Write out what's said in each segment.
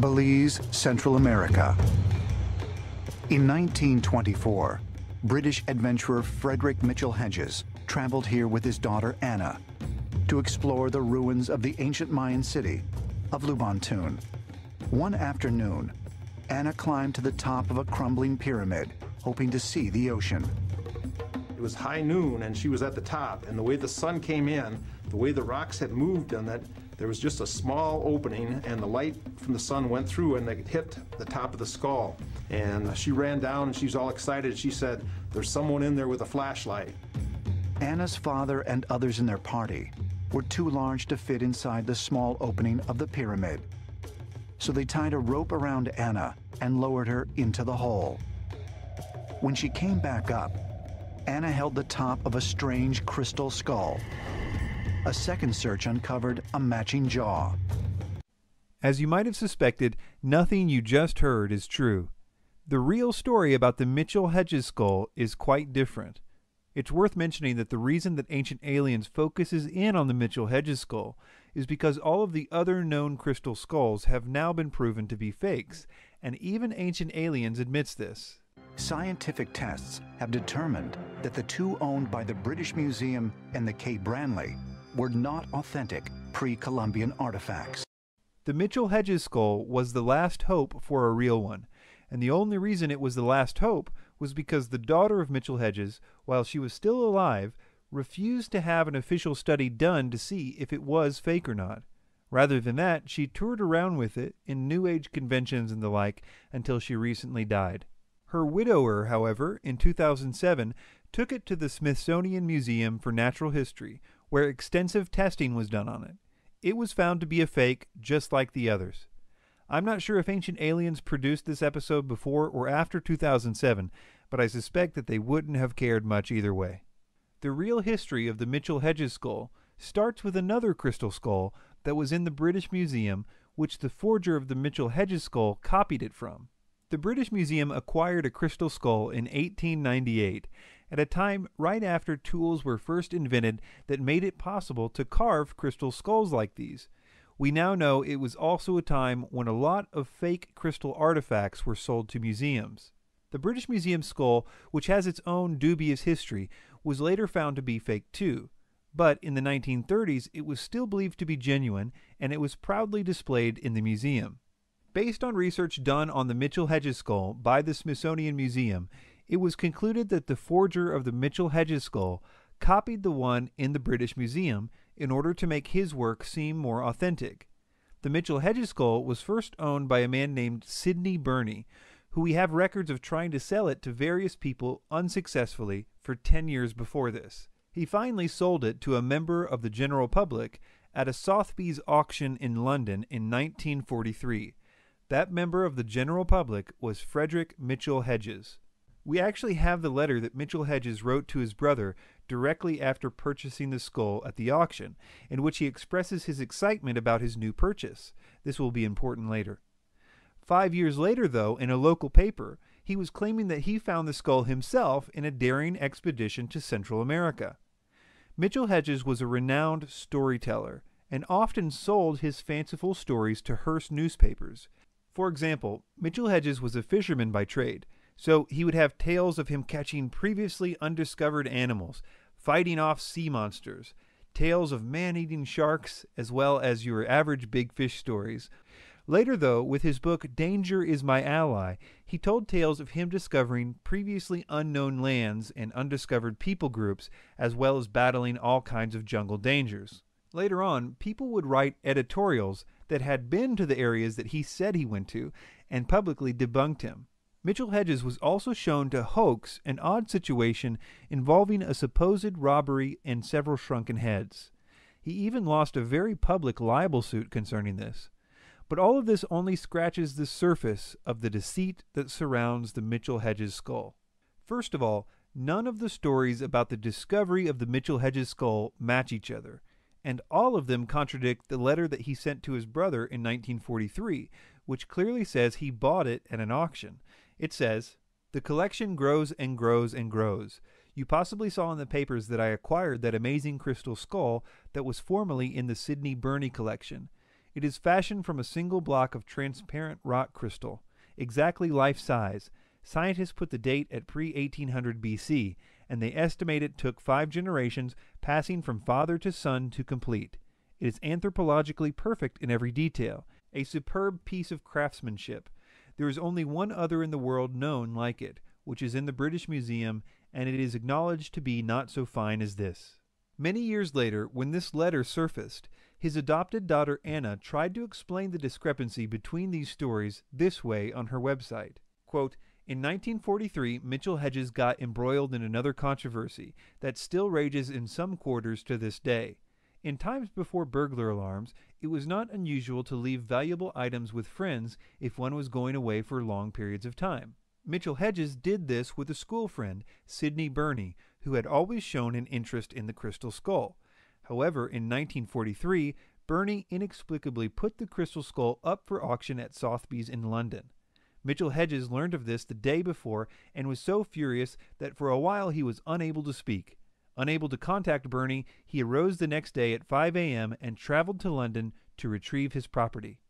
Belize, Central America. In 1924, British adventurer Frederick Mitchell-Hedges traveled here with his daughter Anna to explore the ruins of the ancient Mayan city of Lubantun. One afternoon, Anna climbed to the top of a crumbling pyramid, hoping to see the ocean. It was high noon and she was at the top, and the way the sun came in, the way the rocks had moved on that, there was just a small opening and the light from the sun went through and it hit the top of the skull. And she ran down and she was all excited. She said, "There's someone in there with a flashlight." Anna's father and others in their party were too large to fit inside the small opening of the pyramid. So they tied a rope around Anna and lowered her into the hole. When she came back up, Anna held the top of a strange crystal skull. A second search uncovered a matching jaw. As you might have suspected, nothing you just heard is true. The real story about the Mitchell-Hedges skull is quite different. It's worth mentioning that the reason that Ancient Aliens focuses in on the Mitchell-Hedges skull is because all of the other known crystal skulls have now been proven to be fakes, and even Ancient Aliens admits this. Scientific tests have determined that the two owned by the British Museum and the Kay Branley were not authentic pre-Columbian artifacts. The Mitchell-Hedges skull was the last hope for a real one, and the only reason it was the last hope was because the daughter of Mitchell-Hedges, while she was still alive, refused to have an official study done to see if it was fake or not. Rather than that, she toured around with it in New Age conventions and the like until she recently died. Her widower, however, in 2007, took it to the Smithsonian Museum for Natural History, where extensive testing was done on it. It was found to be a fake, just like the others. I'm not sure if Ancient Aliens produced this episode before or after 2007, but I suspect that they wouldn't have cared much either way. The real history of the Mitchell-Hedges skull starts with another crystal skull that was in the British Museum, which the forger of the Mitchell-Hedges skull copied it from. The British Museum acquired a crystal skull in 1898, at a time right after tools were first invented that made it possible to carve crystal skulls like these. We now know it was also a time when a lot of fake crystal artifacts were sold to museums. The British Museum skull, which has its own dubious history, was later found to be fake too. But in the 1930s, it was still believed to be genuine, and it was proudly displayed in the museum. Based on research done on the Mitchell-Hedges skull by the Smithsonian Museum, it was concluded that the forger of the Mitchell-Hedges skull copied the one in the British Museum in order to make his work seem more authentic. The Mitchell-Hedges skull was first owned by a man named Sidney Burney, who we have records of trying to sell it to various people unsuccessfully for 10 years before this. He finally sold it to a member of the general public at a Sotheby's auction in London in 1943. That member of the general public was Frederick Mitchell-Hedges. We actually have the letter that Mitchell-Hedges wrote to his brother directly after purchasing the skull at the auction, in which he expresses his excitement about his new purchase. This will be important later. 5 years later, though, in a local paper, he was claiming that he found the skull himself in a daring expedition to Central America. Mitchell-Hedges was a renowned storyteller and often sold his fanciful stories to Hearst newspapers. For example, Mitchell-Hedges was a fisherman by trade, so he would have tales of him catching previously undiscovered animals, fighting off sea monsters, tales of man-eating sharks, as well as your average big fish stories. Later, though, with his book Danger is My Ally, he told tales of him discovering previously unknown lands and undiscovered people groups, as well as battling all kinds of jungle dangers. Later on, people would write editorials that had been to the areas that he said he went to and publicly debunked him. Mitchell-Hedges was also shown to hoax an odd situation involving a supposed robbery and several shrunken heads. He even lost a very public libel suit concerning this. But all of this only scratches the surface of the deceit that surrounds the Mitchell-Hedges skull. First of all, none of the stories about the discovery of the Mitchell-Hedges skull match each other, and all of them contradict the letter that he sent to his brother in 1943, which clearly says he bought it at an auction. It says, "The collection grows and grows and grows. You possibly saw in the papers that I acquired that amazing crystal skull that was formerly in the Sidney Burney collection. It is fashioned from a single block of transparent rock crystal, exactly life-size. Scientists put the date at pre-1800 BC, and they estimate it took 5 generations, passing from father to son, to complete. It is anthropologically perfect in every detail, a superb piece of craftsmanship. There is only one other in the world known like it, which is in the British Museum, and it is acknowledged to be not so fine as this. Many years later, when this letter surfaced, his adopted daughter Anna tried to explain the discrepancy between these stories this way on her website. Quote, "In 1943, Mitchell-Hedges got embroiled in another controversy that still rages in some quarters to this day. In times before burglar alarms, it was not unusual to leave valuable items with friends if one was going away for long periods of time. Mitchell-Hedges did this with a school friend, Sidney Burney, who had always shown an interest in the crystal skull. However, in 1943, Burney inexplicably put the crystal skull up for auction at Sotheby's in London. Mitchell-Hedges learned of this the day before and was so furious that for a while he was unable to speak. Unable to contact Burney, he arose the next day at 5 a.m. and traveled to London to retrieve his property.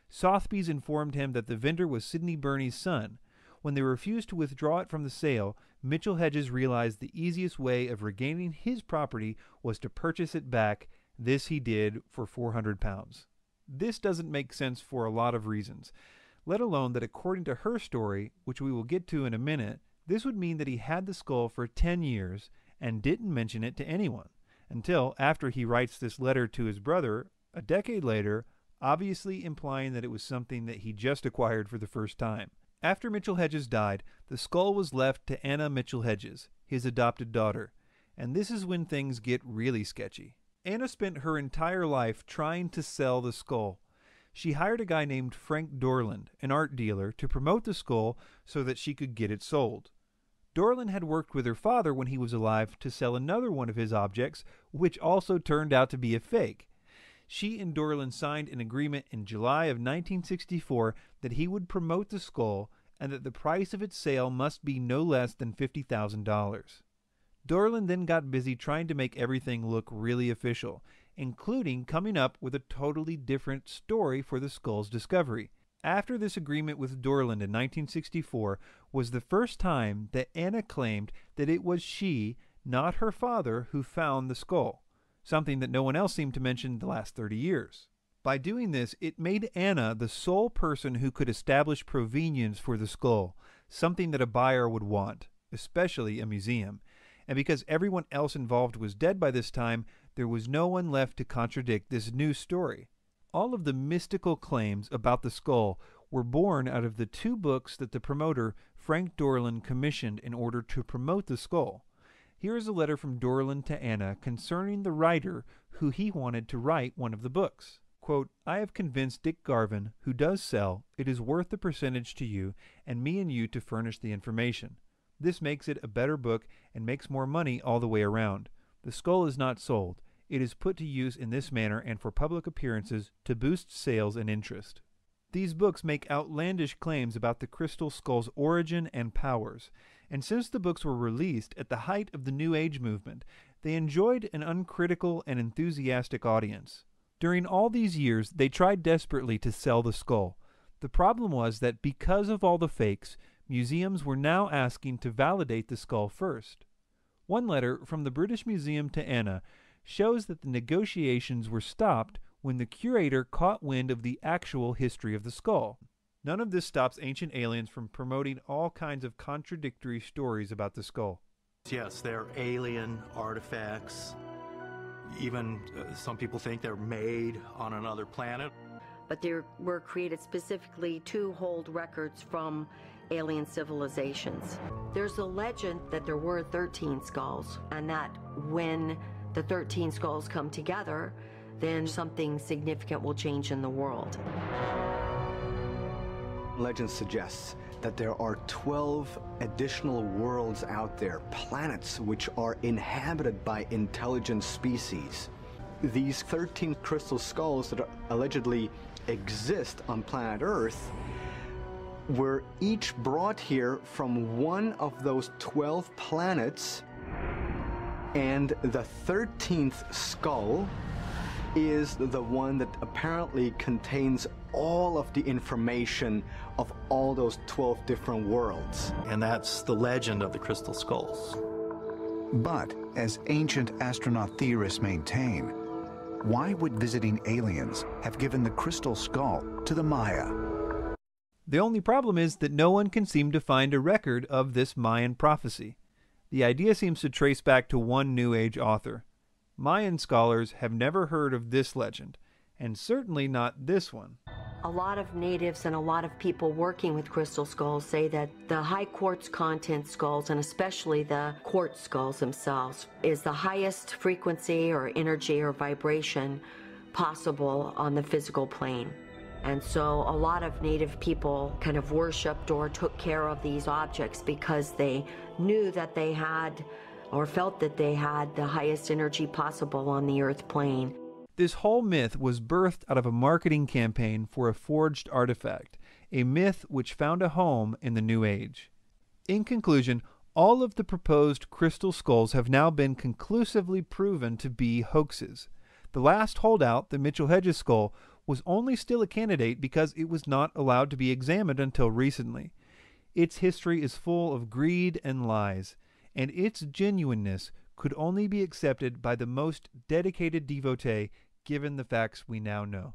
Sotheby's informed him that the vendor was Sidney Burney's son. When they refused to withdraw it from the sale, Mitchell-Hedges realized the easiest way of regaining his property was to purchase it back. This he did for £400. This doesn't make sense for a lot of reasons, let alone that according to her story, which we will get to in a minute, this would mean that he had the skull for 10 years and didn't mention it to anyone, until after he writes this letter to his brother a decade later, obviously implying that it was something that he just acquired for the first time. After Mitchell-Hedges died, the skull was left to Anna Mitchell-Hedges, his adopted daughter, and this is when things get really sketchy. Anna spent her entire life trying to sell the skull. She hired a guy named Frank Dorland, an art dealer, to promote the skull so that she could get it sold. Dorland had worked with her father when he was alive to sell another one of his objects, which also turned out to be a fake. She and Dorland signed an agreement in July of 1964 that he would promote the skull and that the price of its sale must be no less than $50,000. Dorland then got busy trying to make everything look really official, including coming up with a totally different story for the skull's discovery. After this agreement with Dorland in 1964 was the first time that Anna claimed that it was she, not her father, who found the skull, something that no one else seemed to mention the last 30 years. By doing this, it made Anna the sole person who could establish provenience for the skull, something that a buyer would want, especially a museum. And because everyone else involved was dead by this time, there was no one left to contradict this new story. All of the mystical claims about the skull were born out of the 2 books that the promoter, Frank Dorland, commissioned in order to promote the skull. Here is a letter from Dorland to Anna concerning the writer who he wanted to write one of the books. Quote, "I have convinced Dick Garvin, who does sell, it is worth the percentage to you and me and you to furnish the information. This makes it a better book and makes more money all the way around. The skull is not sold. It is put to use in this manner and for public appearances to boost sales and interest." These books make outlandish claims about the crystal skull's origin and powers, and since the books were released at the height of the New Age movement, they enjoyed an uncritical and enthusiastic audience. During all these years, they tried desperately to sell the skull. The problem was that because of all the fakes, museums were now asking to validate the skull first. One letter from the British Museum to Anna shows that the negotiations were stopped when the curator caught wind of the actual history of the skull. None of this stops Ancient Aliens from promoting all kinds of contradictory stories about the skull. Yes, they're alien artifacts. Even some people think they're made on another planet. But they were created specifically to hold records from alien civilizations. There's a legend that there were 13 skulls, and that when the 13 skulls come together, then something significant will change in the world. Legend suggests that there are 12 additional worlds out there, planets which are inhabited by intelligent species. These 13 crystal skulls that allegedly exist on planet Earth were each brought here from one of those 12 planets, and the 13th skull is the one that apparently contains all of the information of all those 12 different worlds. And that's the legend of the crystal skulls. But, as ancient astronaut theorists maintain, why would visiting aliens have given the crystal skull to the Maya? The only problem is that no one can seem to find a record of this Mayan prophecy. The idea seems to trace back to one New Age author. Mayan scholars have never heard of this legend, and certainly not this one. A lot of natives and a lot of people working with crystal skulls say that the high quartz content skulls, and especially the quartz skulls themselves, is the highest frequency or energy or vibration possible on the physical plane. And so a lot of native people kind of worshipped or took care of these objects because they knew that they had or felt that they had the highest energy possible on the earth plane. This whole myth was birthed out of a marketing campaign for a forged artifact, a myth which found a home in the New Age. In conclusion, all of the proposed crystal skulls have now been conclusively proven to be hoaxes. The last holdout, the Mitchell-Hedges skull, was only still a candidate because it was not allowed to be examined until recently. Its history is full of greed and lies, and its genuineness could only be accepted by the most dedicated devotee given the facts we now know.